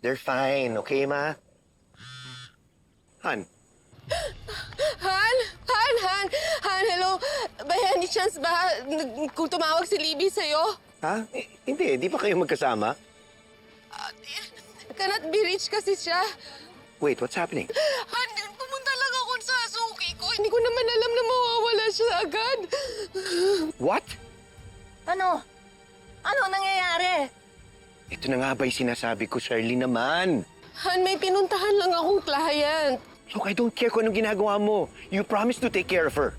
They're fine, okay, Ma? Han, Han, hello. By any chance ba kung tumawag si Libby sa'yo? ha? Hindi pa kayo magkasama? Cannot be reached kasi siya. Wait, what's happening? Han, pumunta lang ako sa suki ko. Hindi ko naman alam na mawawala siya agad. What? Ano? Ano nangyayari? Ito na nga ba'y sinasabi ko, Shirley naman? Han, may pinuntahan lang akong client. Look, I don't care kung anong ginagawa mo. You promised to take care of her.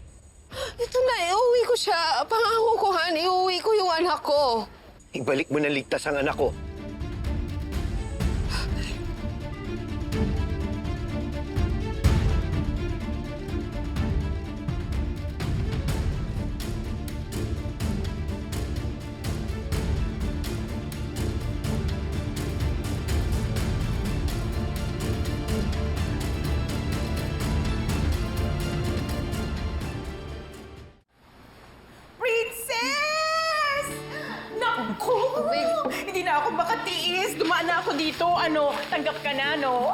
Ito na, iuwi ko siya. Pangako ko, Han, iuwi ko yung anak ko. Ibalik mo na ligtas ang anak ko. Princess! Naku! Hindi na ako makatiis. Dumaan na ako dito. Tanggap ka na, no?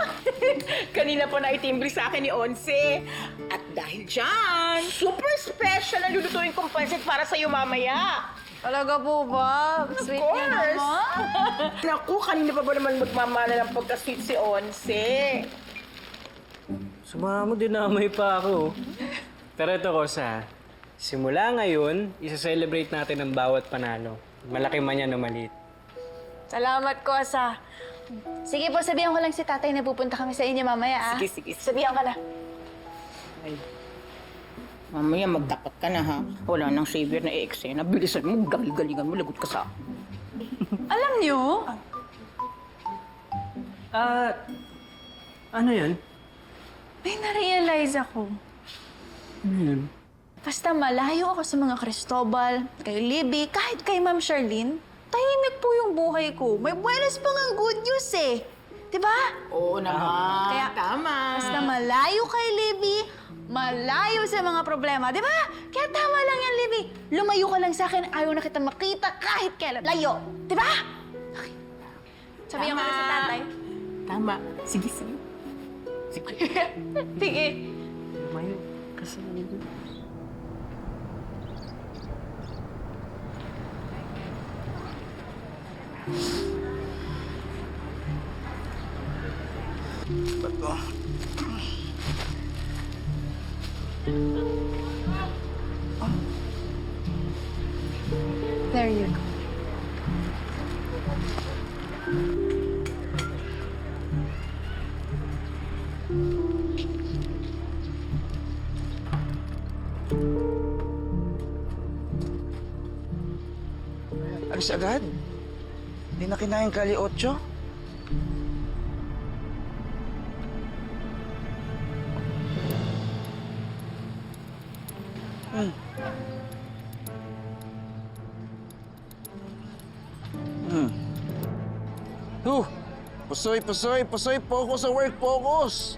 Kanina po naitimbri sa akin ni Onse. At dahil dyan, super special ang lulutuin kong pansit para sa'yo mamaya. Talaga po ba? Of Sweet niya course! naman. Naku, kanina pa ba naman magmamala ng pagka-sweet si Onse? Sumama mo, dinamay pa ako. Pero ito, Kosa, simula ngayon, isa-celebrate natin ang bawat panalo. Malaki man yan o maliit. Salamat, Kosa. Sige po, sabihan ko lang si tatay na pupunta kami sa inyo mamaya, ah. Sige. Sabihan ka na. Mamaya magdapat ka na, ha? Wala nang savior na eksena. Bilisan mo, galing-galingan mo, lagot ka sa akin. Alam niyo, Ano yan? may na-realize ako. Ano yun? Basta malayo ako sa mga Cristobal, kay Libby, kahit kay Ma'am Charlene, tahimik po yung buhay ko. May buenas pa nga good news eh. Diba? Oo naman. Kaya, tama. Basta malayo kay Libby, malayo sa mga problema, di ba? Kaya tama lang yan, Libby. Lumayo ka lang sa akin, ayaw na kita makita kahit kailan. Layo, di ba? Okay. Sabihan ko na si tatay. Tama. Sige. Sige. Mayo, kasi There you go. Alis agad? Hindi na kinain kali 8? Pusoy, focus sa work, focus!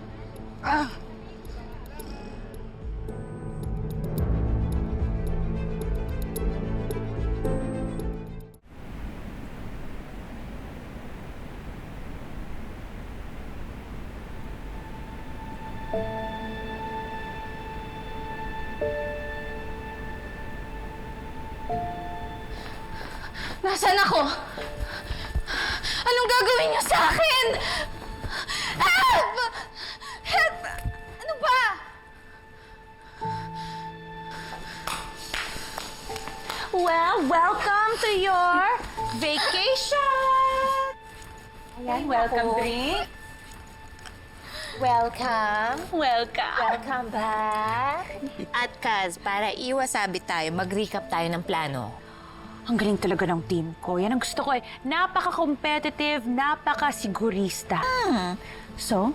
Nasaan ako? Anong gagawin niyo sa akin? Help! Help! Ano ba? Well, welcome to your vacation! Ayan, welcome drink. Welcome. Welcome back. At Kaz, para iwasabi tayo, mag-recap tayo ng plano. Ang galing talaga ng team ko. Yan ang gusto ko eh. Napaka-competitive, napaka-sigurista. So,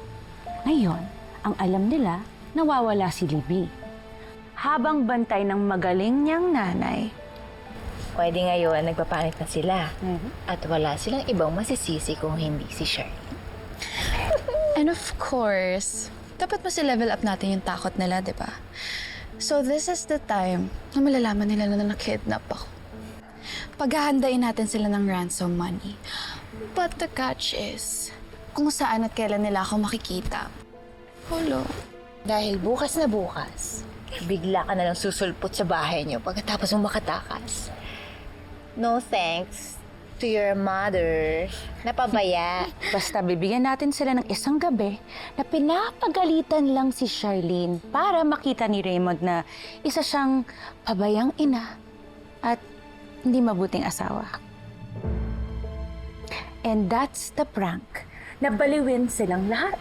ngayon, ang alam nila, nawawala si Libby. Habang bantay ng magaling niyang nanay. Pwede ngayon, nagpapanit na sila. At wala silang ibang masisisi kung hindi si Shirley. And of course, dapat mas level up natin yung takot nila, di ba? So this is the time na malalaman nila na nakidnap ako. Paghahandain natin sila ng ransom money. But the catch is, kung saan at kailan nila ako makikita. Holo. Dahil bukas na bukas, bigla ka na lang susulpot sa bahay niyo pagkatapos mo makatakas. No thanks to your mother. Napabaya. Basta bibigyan natin sila ng isang gabi na pinapagalitan lang si Charlene para makita ni Raymond na isa siyang pabayang ina at hindi mabuting asawa. And that's the prank. Nabaliwin silang lahat.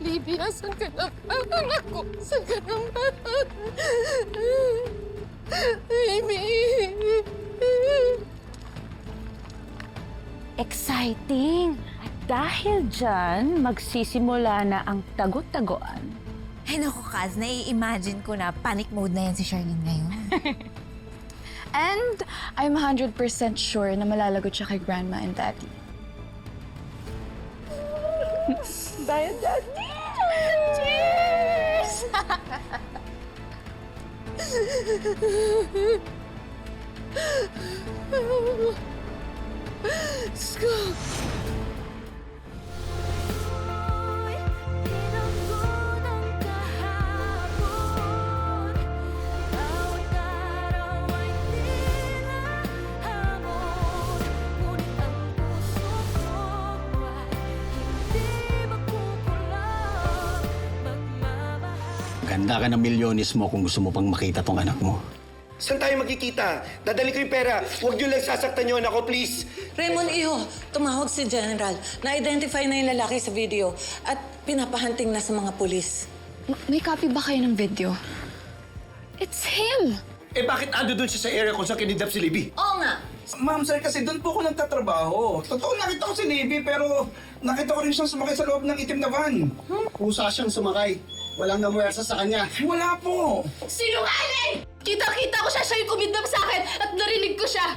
Libby, asan ka na ba? Anak ko, asan ka na ba? Libby! Exciting! At dahil dyan, magsisimula na ang tagot-tagoan. Ay naku, Kaz, nai-imagine ko na panic mode na yan si Charlene ngayon. And I'm 100% sure na malalagot siya kay Grandma and Daddy. Bye, Daddy! Cheers! Let's go! Ganda ka ng milyones mo kung gusto mo pang makita tong anak mo. Saan tayo magkikita? Dadali ko yung pera. Huwag niyo lang sasaktan yung anak ko, please. Raymond, iho, tumawag si General. Na-identify na yung lalaki sa video at pinapahunting na sa mga pulis. May copy ba kayo ng video? It's him! Eh bakit ando dun siya sa area kung saan kinidnap si Libby? Oo nga. Ma'am, sir, kasi doon po ako nagtatrabaho. Totoo, nakita ko si Libby, pero nakita ko rin siyang sumakay sa loob ng itim na van. Kusa siyang sumakay. Walang namuwersa sa kanya. Wala po! Sinungaling! Kita-kita ko siya yung kumidnap sa akin at narinig ko siya.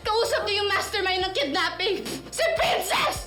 Kausap niya yung mastermind ng kidnapping, si Princess!